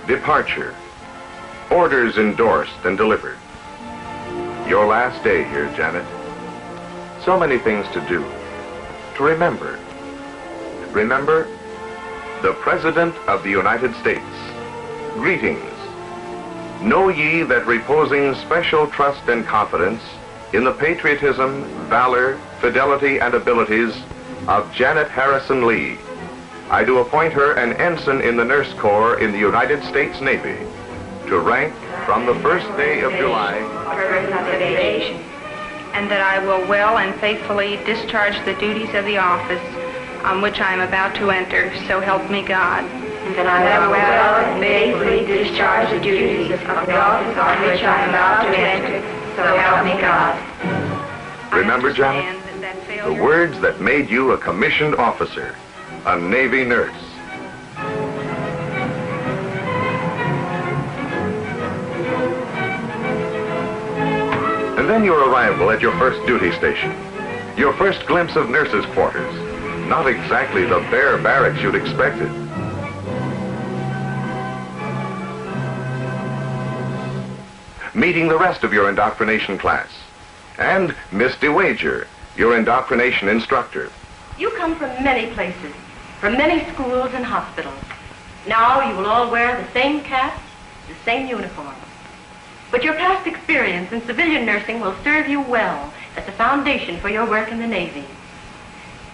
departure, orders endorsed and delivered. Your last day here, Janet. So many things to do, to remember. Remember, the President of the United States. Greetings. Know ye that reposing special trust and confidence in the patriotism, valor, fidelity, and abilities of Janet Harrison Lee, I do appoint her an ensign in the Nurse Corps in the United States Navy, to rank from the first day of July. And that I will well and faithfully discharge the duties of the office on which I am about to enter, so help me God. And that I will well and faithfully discharge the duties of the office on which I am about to enter, so help me God. Remember, Janet, the words that made you a commissioned officer, a Navy nurse. And then your arrival at your first duty station, your first glimpse of nurses' quarters, not exactly the bare barracks you'd expected. Meeting the rest of your indoctrination class, and Miss DeWager, your indoctrination instructor. You come from many places, from many schools and hospitals. Now you will all wear the same caps, the same uniform. But your past experience in civilian nursing will serve you well as a foundation for your work in the Navy.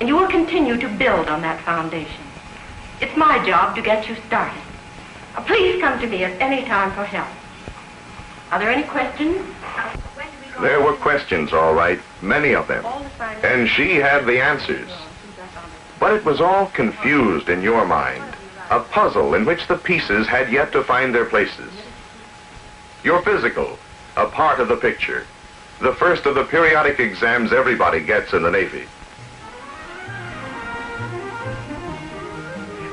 And you will continue to build on that foundation. It's my job to get you started. Please come to me at any time for help. Are there any questions? There were questions, all right, many of them. And she had the answers. But it was all confused in your mind, a puzzle in which the pieces had yet to find their places. Your physical, a part of the picture, the first of the periodic exams everybody gets in the Navy.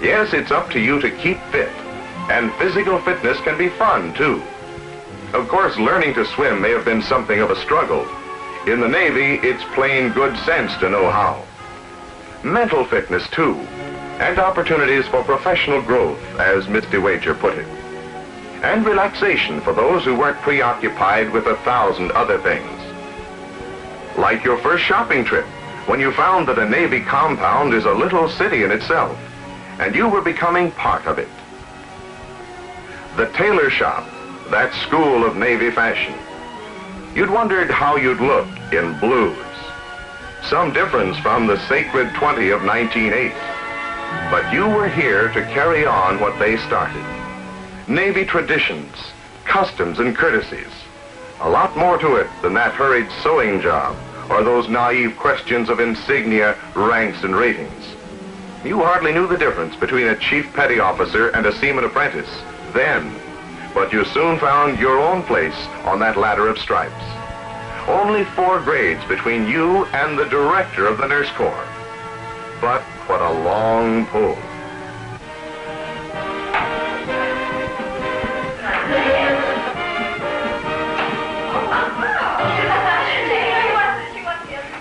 Yes, it's up to you to keep fit, and physical fitness can be fun, too. Of course, learning to swim may have been something of a struggle. In the Navy, it's plain good sense to know how. Mental fitness, too, and opportunities for professional growth, as Miss DeWager put it. And relaxation for those who weren't preoccupied with 1,000 other things. Like your first shopping trip, when you found that a Navy compound is a little city in itself, and you were becoming part of it. The tailor shop, that school of Navy fashion. You'd wondered how you'd look in blues. Some difference from the sacred 20 of 1908. But you were here to carry on what they started. Navy traditions, customs, and courtesies. A lot more to it than that hurried sewing job or those naive questions of insignia, ranks, and ratings. You hardly knew the difference between a chief petty officer and a seaman apprentice then. But you soon found your own place on that ladder of stripes. Only 4 grades between you and the director of the Nurse Corps. But what a long pull.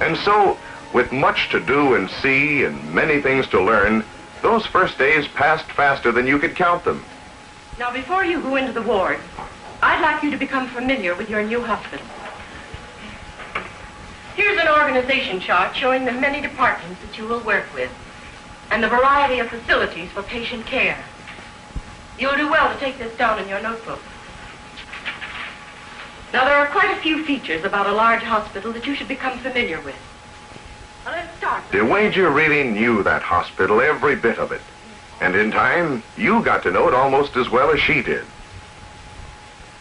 And so, with much to do and see and many things to learn, those first days passed faster than you could count them. Now, before you go into the ward, I'd like you to become familiar with your new hospital. Here's an organization chart showing the many departments that you will work with and the variety of facilities for patient care. You'll do well to take this down in your notebook. Now, there are quite a few features about a large hospital that you should become familiar with. Now, let's start. DeWager really knew that hospital, every bit of it. And in time, you got to know it almost as well as she did.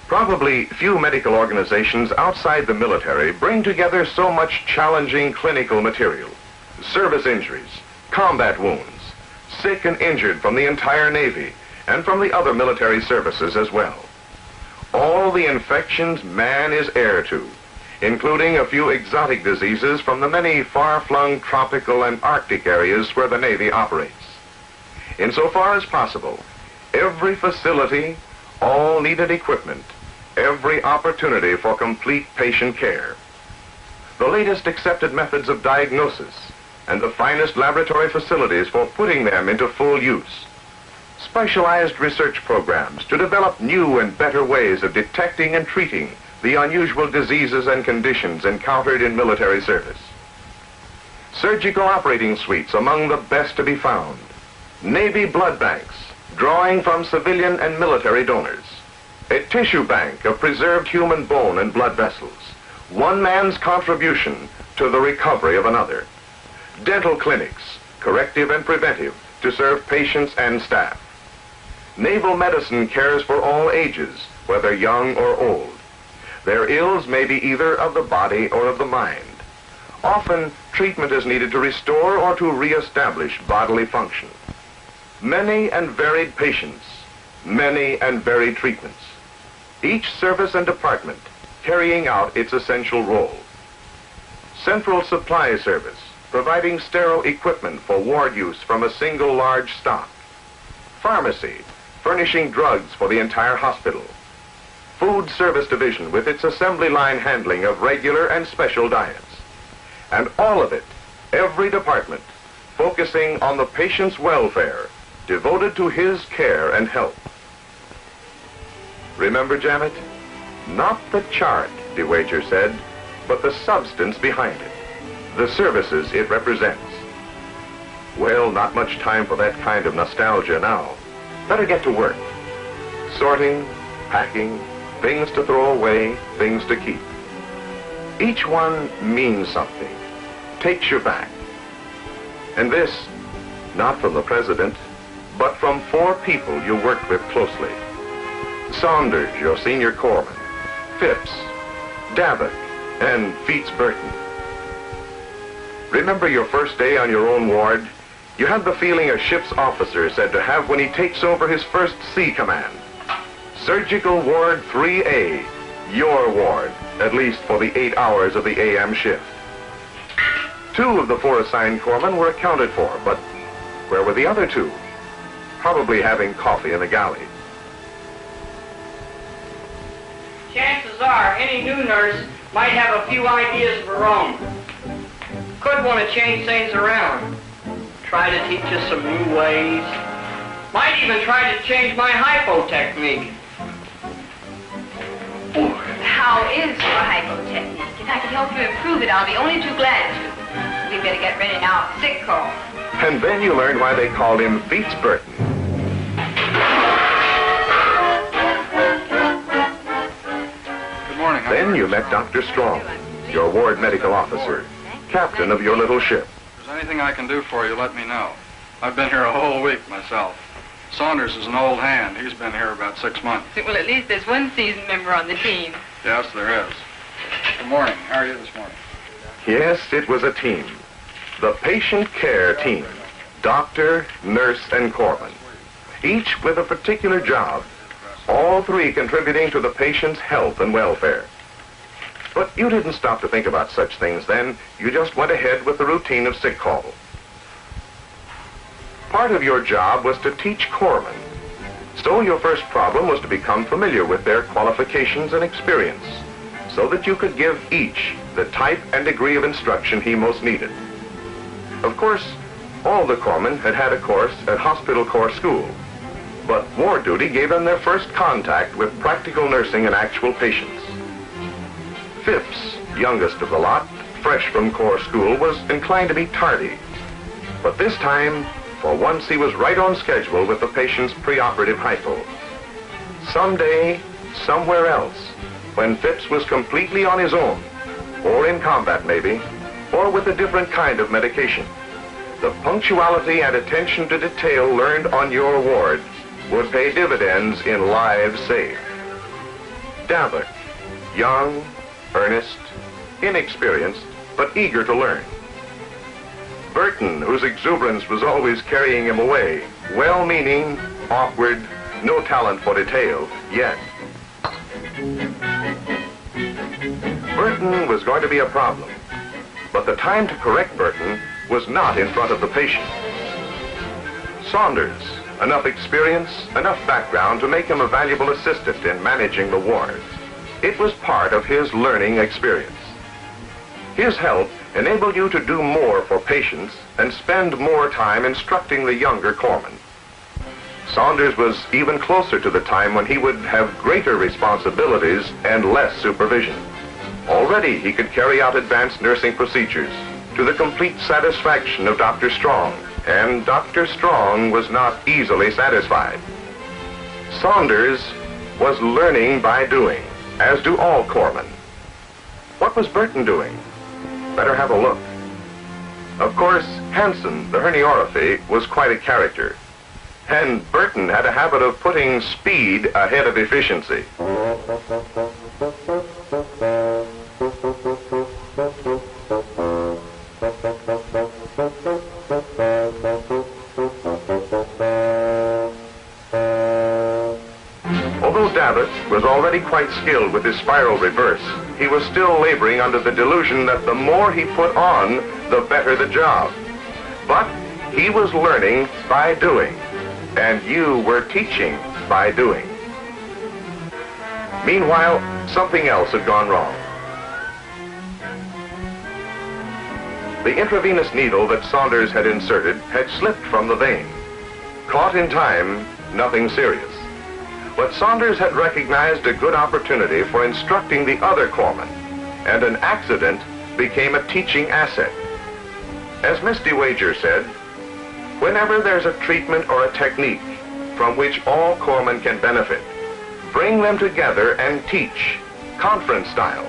Probably few medical organizations outside the military bring together so much challenging clinical material. Service injuries, combat wounds, sick and injured from the entire Navy, and from the other military services as well. All the infections man is heir to, including a few exotic diseases from the many far-flung tropical and Arctic areas where the Navy operates. Insofar as possible, every facility, all needed equipment, every opportunity for complete patient care, the latest accepted methods of diagnosis, and the finest laboratory facilities for putting them into full use. specialized research programs to develop new and better ways of detecting and treating the unusual diseases and conditions encountered in military service. Surgical operating suites among the best to be found. Navy blood banks, drawing from civilian and military donors. A tissue bank of preserved human bone and blood vessels. One man's contribution to the recovery of another. Dental clinics, corrective and preventive, to serve patients and staff. Naval medicine cares for all ages, whether young or old. Their ills may be either of the body or of the mind. Often, treatment is needed to restore or to reestablish bodily function. Many and varied patients, many and varied treatments. Each service and department carrying out its essential role. Central supply service, providing sterile equipment for ward use from a single large stock. Pharmacy, furnishing drugs for the entire hospital. Food service division with its assembly line handling of regular and special diets. And all of it, every department, focusing on the patient's welfare, devoted to his care and help. Remember, Janet? Not the chart, DeWager said, but the substance behind it, the services it represents. Well, not much time for that kind of nostalgia now. Better get to work. Sorting, packing, things to throw away, things to keep. Each one means something, takes you back. And this, not from the president, but from 4 people you worked with closely. Saunders, your senior corpsman, Phipps, Davik, and Feats Burton. Remember your first day on your own ward? You had the feeling a ship's officer said to have when he takes over his first sea command. Surgical Ward 3A, your ward, at least for the 8 hours of the AM shift. 2 of the 4 assigned corpsmen were accounted for, but where were the other 2? Probably having coffee in the galley. Chances are any new nurse might have a few ideas of her own. Could want to change things around. Try to teach us some new ways. Might even try to change my hypo technique. How is your hypo technique? If I could help you improve it, I'll be only too glad to. We'd better get ready now for sick call. And then you learned why they called him Feats Burton. Good morning. Then you met Dr. Strong, your ward medical officer, captain of your little ship. If there's anything I can do for you, let me know. I've been here a whole week myself. Saunders is an old hand. He's been here about 6 months. Well, at least there's one seasoned member on the team. Yes, there is. Good morning. How are you this morning? Yes, it was a team. The patient care team. Doctor, nurse, and corpsman. Each with a particular job. All 3 contributing to the patient's health and welfare. But you didn't stop to think about such things then. You just went ahead with the routine of sick call. Part of your job was to teach corpsmen. So your first problem was to become familiar with their qualifications and experience, so that you could give each the type and degree of instruction he most needed. Of course, all the corpsmen had had a course at Hospital Corps School, but ward duty gave them their first contact with practical nursing and actual patients. Phipps, youngest of the lot, fresh from Corps School, was inclined to be tardy. But this time, for once he was right on schedule with the patient's preoperative hypo. Someday, somewhere else, when Phipps was completely on his own, or in combat maybe, or with a different kind of medication, the punctuality and attention to detail learned on your ward would pay dividends in lives saved. Davik, young, earnest, inexperienced, but eager to learn. Burton, whose exuberance was always carrying him away, well-meaning, awkward, no talent for detail, yet. Burton was going to be a problem, but the time to correct Burton was not in front of the patient. Saunders, enough experience, enough background to make him a valuable assistant in managing the ward. It was part of his learning experience. His help enabled you to do more for patients and spend more time instructing the younger corpsmen. Saunders was even closer to the time when he would have greater responsibilities and less supervision. Already he could carry out advanced nursing procedures to the complete satisfaction of Dr. Strong, and Dr. Strong was not easily satisfied. Saunders was learning by doing, as do all corpsmen. What was Burton doing? Better have a look. Of course, Hansen, the herniorrhaphy, was quite a character. And Burton had a habit of putting speed ahead of efficiency. Although Davitt was already quite skilled with his spiral reverse, he was still laboring under the delusion that the more he put on, the better the job. But he was learning by doing, and you were teaching by doing. Meanwhile, something else had gone wrong. The intravenous needle that Saunders had inserted had slipped from the vein. Caught in time, nothing serious. But Saunders had recognized a good opportunity for instructing the other corpsmen, and an accident became a teaching asset. As Misty Wager said, whenever there's a treatment or a technique from which all corpsmen can benefit, bring them together and teach, conference style.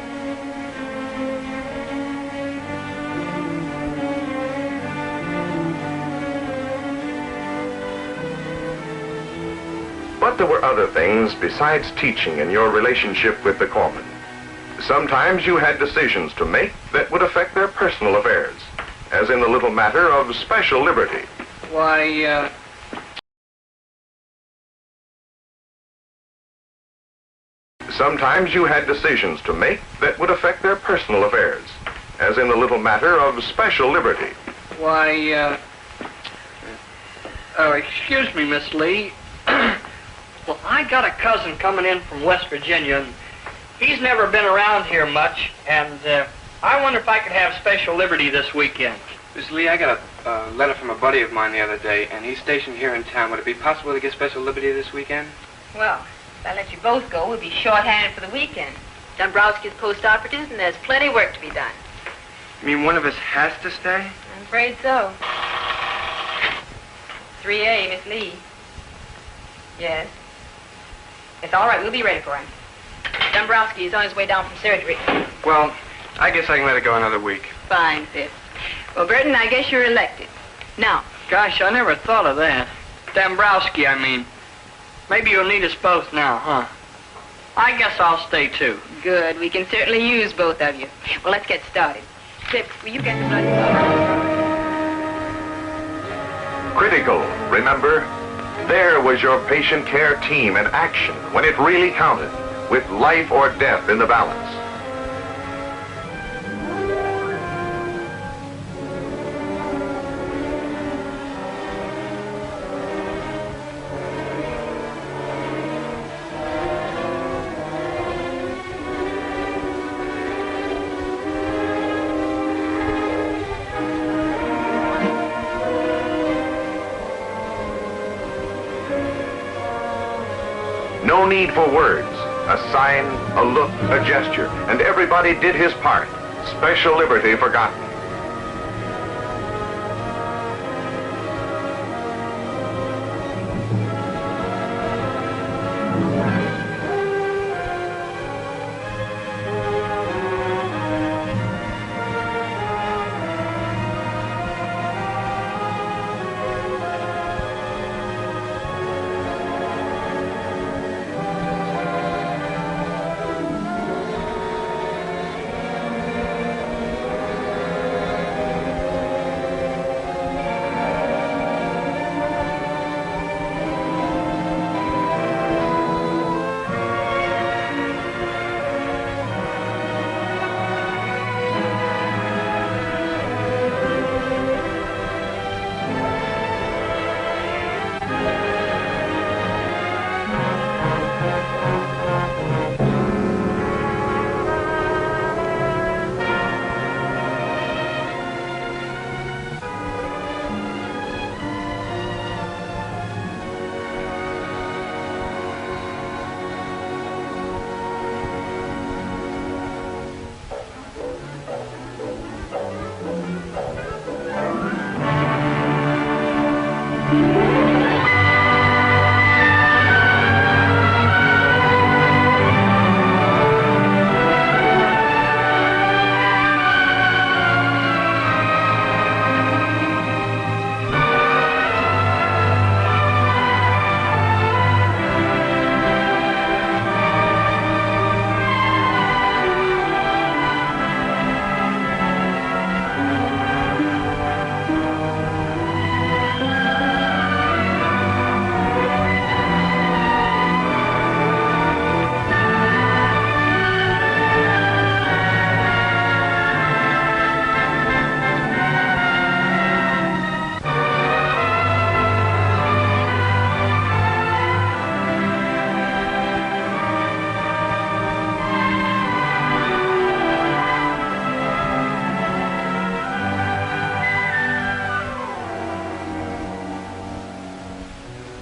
But there were other things besides teaching in your relationship with the corpsmen. Sometimes you had decisions to make that would affect their personal affairs, as in the little matter of special liberty. Why, Sometimes you had decisions to make that would affect their personal affairs, as in the little matter of special liberty. Excuse me, Miss Lee. Well, I got a cousin coming in from West Virginia, and he's never been around here much, and I wonder if I could have special liberty this weekend. Miss Lee, I got a letter from a buddy of mine the other day, and he's stationed here in town. Would it be possible to get special liberty this weekend? Well, if I let you both go, we'll be short-handed for the weekend. Dombrowski's post-operatives, and there's plenty of work to be done. You mean one of us has to stay? I'm afraid so. 3A, Miss Lee. Yes. It's all right. We'll be ready for him. Dombrowski is on his way down from surgery. Well, I guess I can let it go another week. Fine, Fitz. Well, Burton, I guess you're elected. Now, Gosh, I never thought of that. Dombrowski, I mean. Maybe you'll need us both now, huh? I guess I'll stay, too. good. We can certainly use both of you. Well, let's get started. Fitz, will you get the blood? Critical, remember? There was your patient care team in action when it really counted, with life or death in the balance. No need for words. A sign, a look, a gesture, and everybody did his part. Special liberty forgotten.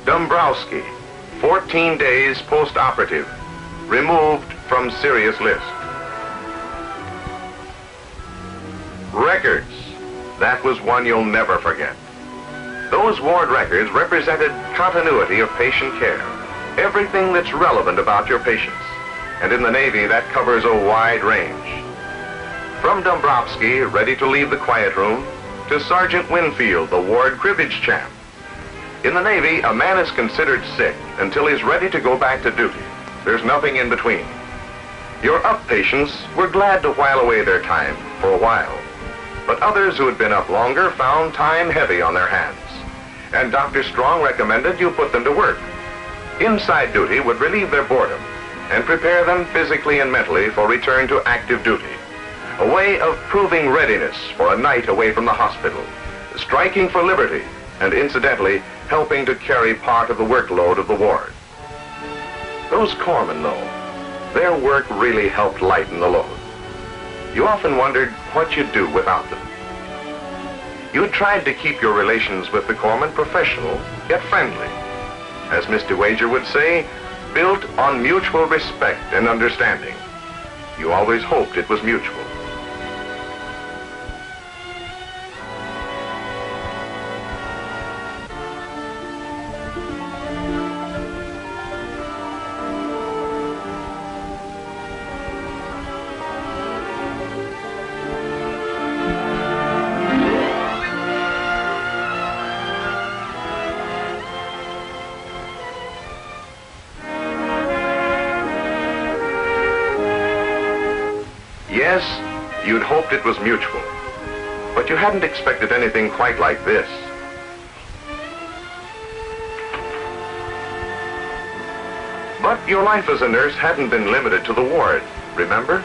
Dombrowski, 14 days post-operative, removed from serious list. Records, that was one you'll never forget. Those ward records represented continuity of patient care, everything that's relevant about your patients. And in the Navy, that covers a wide range. From Dombrowski, ready to leave the quiet room, to Sergeant Winfield, the ward cribbage champ. In the Navy, a man is considered sick until he's ready to go back to duty. There's nothing in between. Your up patients were glad to while away their time for a while. But others who had been up longer found time heavy on their hands. And Dr. Strong recommended you put them to work. Inside duty would relieve their boredom and prepare them physically and mentally for return to active duty. A way of proving readiness for a night away from the hospital, striking for liberty, and incidentally, helping to carry part of the workload of the ward. Those corpsmen, though, their work really helped lighten the load. You often wondered what you'd do without them. You tried to keep your relations with the corpsmen professional, yet friendly. As Mr. Wager would say, built on mutual respect and understanding. You always hoped it was mutual. Yes, you'd hoped it was mutual, but you hadn't expected anything quite like this. But your life as a nurse hadn't been limited to the ward, remember?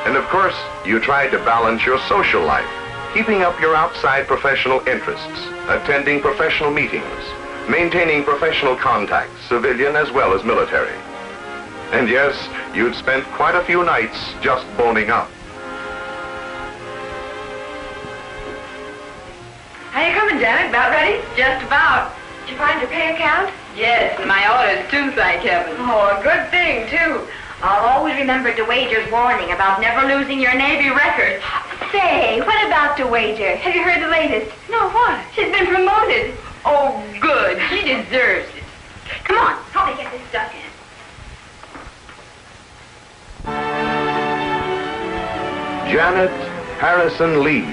And of course, you tried to balance your social life, keeping up your outside professional interests, attending professional meetings, maintaining professional contacts, civilian as well as military. And yes, you'd spent quite a few nights just boning up. How you coming, Janet? About ready? Just about. Did you find your pay account? Yes, and my orders too, thank heaven. Oh, a good thing, too. I'll always remember DeWager's warning about never losing your Navy record. Say, what about DeWager? Have you heard the latest? No, what? She's been promoted. Oh, good. She deserves it. Come on, help me get this stuff in. Janet Harrison Lee,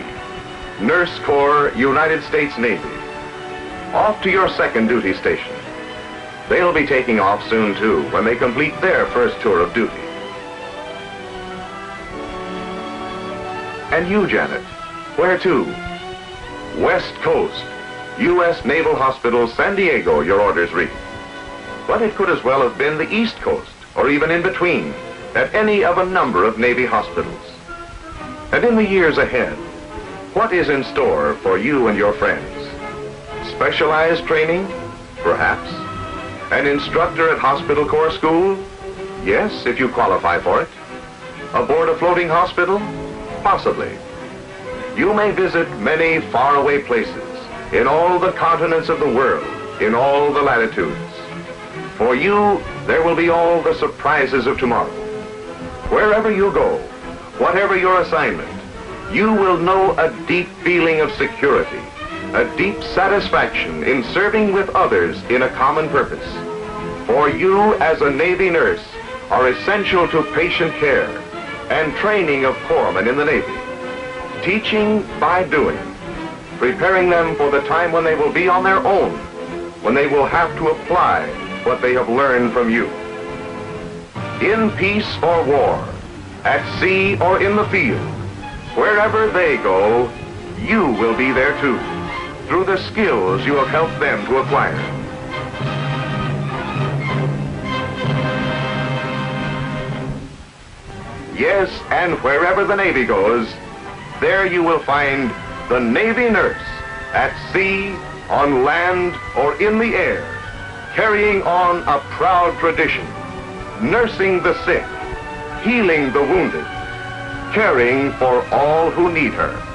Nurse Corps, United States Navy. Off to your second duty station. They'll be taking off soon, too, when they complete their first tour of duty. And you, Janet, where to? West Coast, U.S. Naval Hospital, San Diego, your orders read. But it could as well have been the East Coast, or even in between, at any of a number of Navy hospitals. And in the years ahead, what is in store for you and your friends? Specialized training? Perhaps. An instructor at Hospital Corps School? Yes, if you qualify for it. Aboard a floating hospital? Possibly. You may visit many faraway places in all the continents of the world, in all the latitudes. For you, there will be all the surprises of tomorrow. Wherever you go, whatever your assignment, you will know a deep feeling of security, a deep satisfaction in serving with others in a common purpose. For you, as a Navy nurse, are essential to patient care and training of corpsmen in the Navy. Teaching by doing, preparing them for the time when they will be on their own, when they will have to apply what they have learned from you. In peace or war, at sea or in the field, wherever they go, you will be there too, through the skills you have helped them to acquire. Yes, and wherever the Navy goes, there you will find the Navy nurse at sea, on land, or in the air, carrying on a proud tradition, nursing the sick, healing the wounded, caring for all who need her.